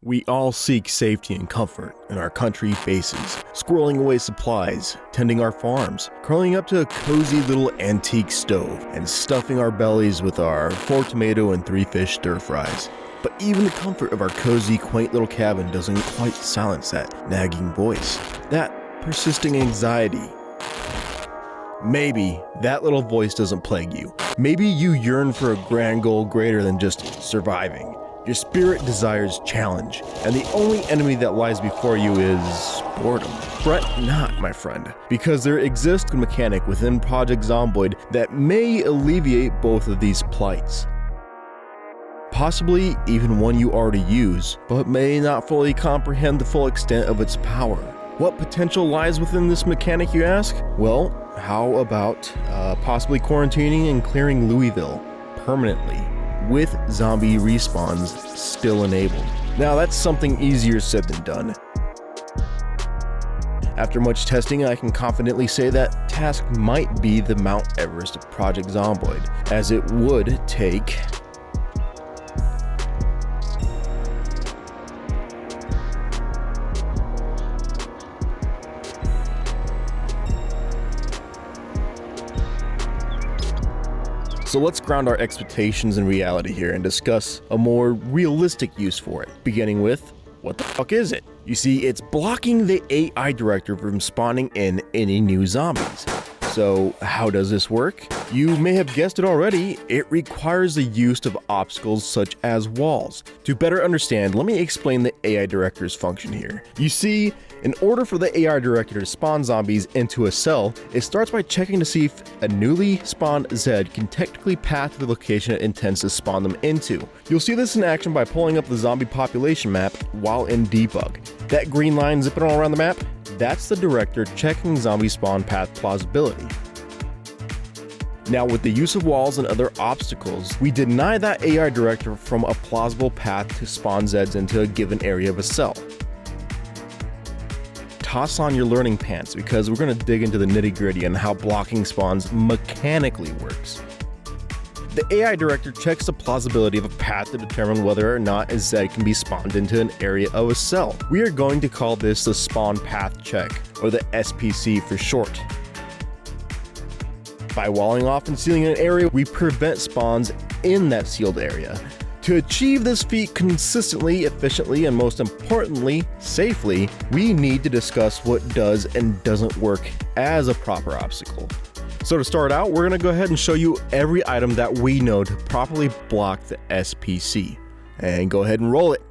We all seek safety and comfort in our country bases, squirreling away supplies, tending our farms, curling up to a cozy little antique stove, and stuffing our bellies with our 4 tomato and 3 fish stir fries. But even the comfort of our cozy, quaint little cabin doesn't quite silence that nagging voice, that persisting anxiety. Maybe that little voice doesn't plague you. Maybe you yearn for a grand goal greater than just surviving. Your spirit desires challenge, and the only enemy that lies before you is boredom. Fret not, my friend, because there exists a mechanic within Project Zomboid that may alleviate both of these plights. Possibly even one you already use, but may not fully comprehend the full extent of its power. What potential lies within this mechanic, you ask? Well, how about possibly quarantining and clearing Louisville permanently, with zombie respawns still enabled. Now that's something easier said than done. After much testing, I can confidently say that task might be the Mount Everest of Project Zomboid, as it would take So let's ground our expectations in reality here and discuss a more realistic use for it, beginning with, what the fuck is it? You see, it's blocking the AI director from spawning in any new zombies. So how does this work? You may have guessed it already, it requires the use of obstacles such as walls. To better understand, let me explain the AI director's function here. You see, in order for the AI director to spawn zombies into a cell, it starts by checking to see if a newly spawned Zed can technically path to the location it intends to spawn them into. You'll see this in action by pulling up the zombie population map while in debug. That green line zipping all around the map, that's the director checking zombie spawn path plausibility. Now, with the use of walls and other obstacles, we deny that AI director from a plausible path to spawn Zeds into a given area of a cell. Toss on your learning pants because we're going to dig into the nitty-gritty on how blocking spawns mechanically works. The AI director checks the plausibility of a path to determine whether or not a Zed can be spawned into an area of a cell. We are going to call this the spawn path check, or the SPC for short. By walling off and sealing an area, we prevent spawns in that sealed area. To achieve this feat consistently, efficiently, and most importantly, safely, we need to discuss what does and doesn't work as a proper obstacle. So to start out, we're going to go ahead and show you every item that we know to properly block the SPC. And go ahead and roll it.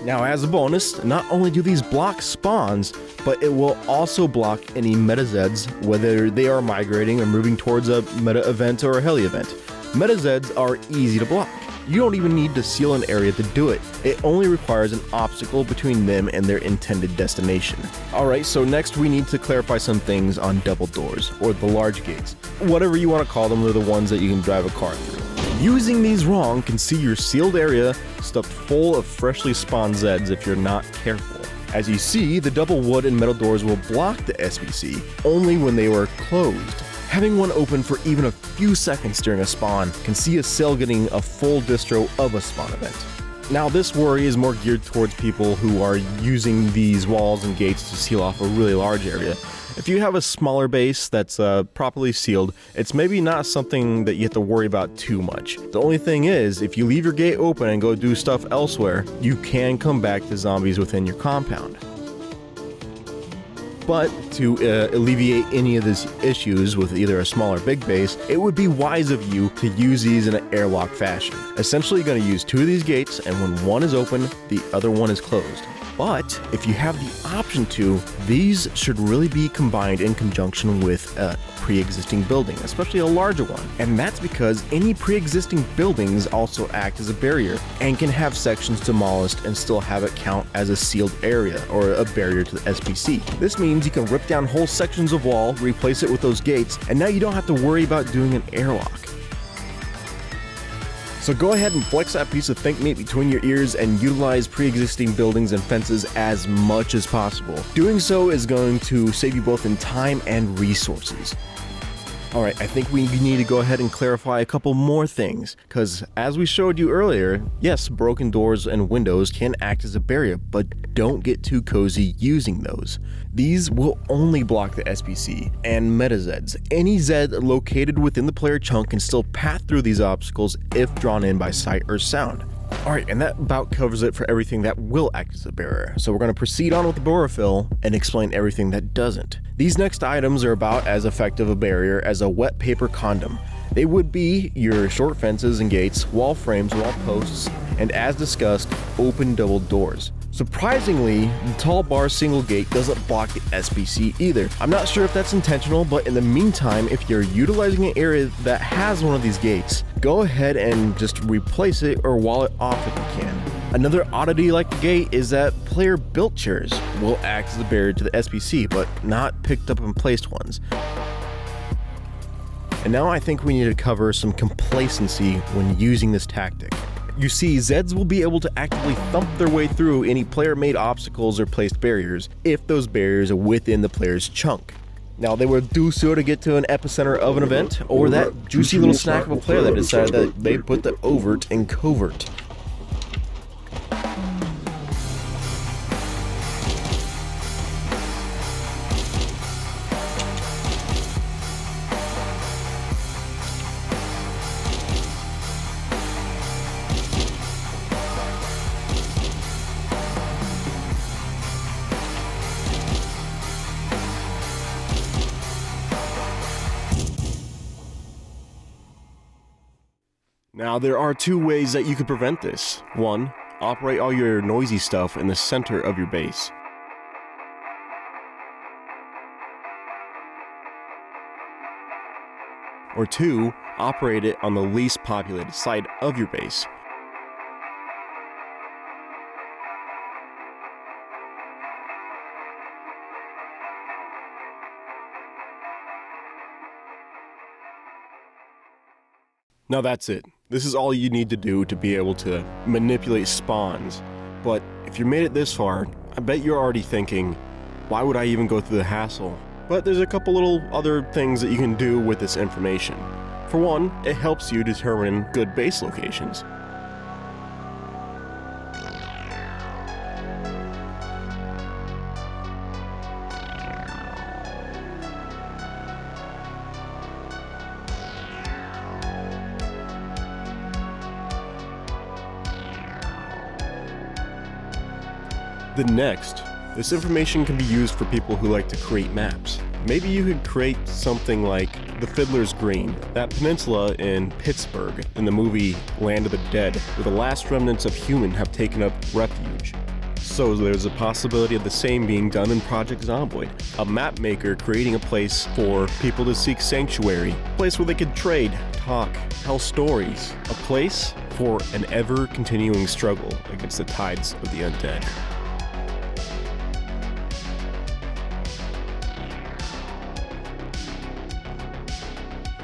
Now, as a bonus, not only do these block spawns, but it will also block any meta Zeds, whether they are migrating or moving towards a meta event or a heli event. Meta Zeds are easy to block. You don't even need to seal an area to do it. It only requires an obstacle between them and their intended destination. Alright, so next we need to clarify some things on double doors, or the large gates. Whatever you want to call them, they're the ones that you can drive a car through. Using these wrong can see your sealed area stuffed full of freshly spawned Zeds if you're not careful. As you see, the double wood and metal doors will block the SPC only when they were closed. Having one open for even a few seconds during a spawn can see a cell getting a full distro of a spawn event. Now, this worry is more geared towards people who are using these walls and gates to seal off a really large area. If you have a smaller base that's properly sealed, it's maybe not something that you have to worry about too much. The only thing is, if you leave your gate open and go do stuff elsewhere, you can come back to zombies within your compound. But to alleviate any of these issues with either a small or big base, it would be wise of you to use these in an airlock fashion. Essentially, you're going to use 2 of these gates, and when one is open, the other one is closed. But if you have the option to, these should really be combined in conjunction with a pre-existing building, especially a larger one. And that's because any pre-existing buildings also act as a barrier and can have sections demolished and still have it count as a sealed area or a barrier to the SPC. This means you can rip down whole sections of wall, replace it with those gates, and now you don't have to worry about doing an airlock. So go ahead and flex that piece of think meat between your ears and utilize pre-existing buildings and fences as much as possible. Doing so is going to save you both in time and resources. Alright, I think we need to go ahead and clarify a couple more things, because as we showed you earlier, yes, broken doors and windows can act as a barrier, but don't get too cozy using those. These will only block the SPC and meta Zeds. Any Zed located within the player chunk can still pass through these obstacles if drawn in by sight or sound. Alright, and that about covers it for everything that will act as a barrier, so we're going to proceed on with the Borophil and explain everything that doesn't. These next items are about as effective a barrier as a wet paper condom. They would be your short fences and gates, wall frames, wall posts, and as discussed, open double doors. Surprisingly, the tall bar single gate doesn't block the SPC either. I'm not sure if that's intentional, but in the meantime, if you're utilizing an area that has one of these gates, go ahead and just replace it or wall it off if you can. Another oddity like the gate is that player built chairs will act as a barrier to the SPC, but not picked up and placed ones. And now I think we need to cover some complacency when using this tactic. You see, Zeds will be able to actively thump their way through any player-made obstacles or placed barriers if those barriers are within the player's chunk. Now, they will do so to get to an epicenter of an event, or that juicy little snack of a player that decided that they put the overt in covert. Now, there are two ways that you could prevent this. One, operate all your noisy stuff in the center of your base. Or two, operate it on the least populated side of your base. Now that's it. This is all you need to do to be able to manipulate spawns. But if you made it this far, I bet you're already thinking, why would I even go through the hassle? But there's a couple little other things that you can do with this information. For one, it helps you determine good base locations. The next, this information can be used for people who like to create maps. Maybe you could create something like the Fiddler's Green, that peninsula in Pittsburgh in the movie Land of the Dead, where the last remnants of human have taken up refuge. So there's a possibility of the same being done in Project Zomboid, a map maker creating a place for people to seek sanctuary, a place where they could trade, talk, tell stories, a place for an ever-continuing struggle against the tides of the undead.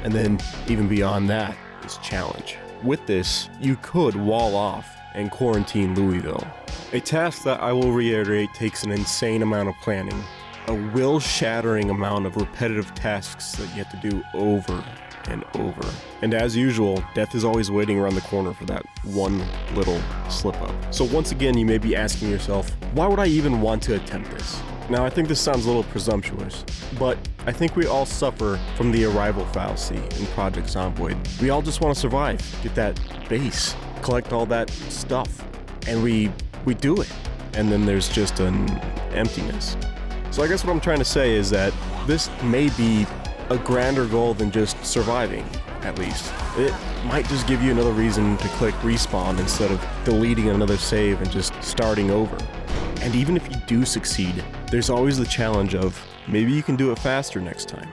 And then, even beyond that, is challenge. With this, you could wall off and quarantine Louisville. A task that I will reiterate takes an insane amount of planning, a will-shattering amount of repetitive tasks that you have to do over and over. And as usual, death is always waiting around the corner for that one little slip-up. So once again, you may be asking yourself, why would I even want to attempt this? Now, I think this sounds a little presumptuous, but I think we all suffer from the arrival fallacy in Project Zomboid. We all just want to survive, get that base, collect all that stuff, and we do it. And then there's just an emptiness. So I guess what I'm trying to say is that this may be a grander goal than just surviving, at least. It might just give you another reason to click respawn instead of deleting another save and just starting over. And even if you do succeed, there's always the challenge of maybe you can do it faster next time.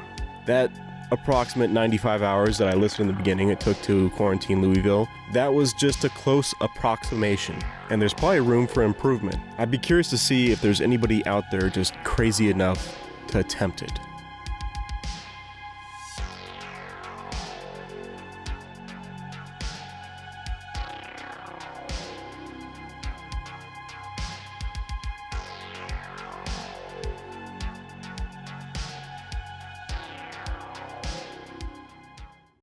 That approximate 95 hours that I listed in the beginning it took to quarantine Louisville, that was just a close approximation, and there's probably room for improvement. I'd be curious to see if there's anybody out there just crazy enough to attempt it.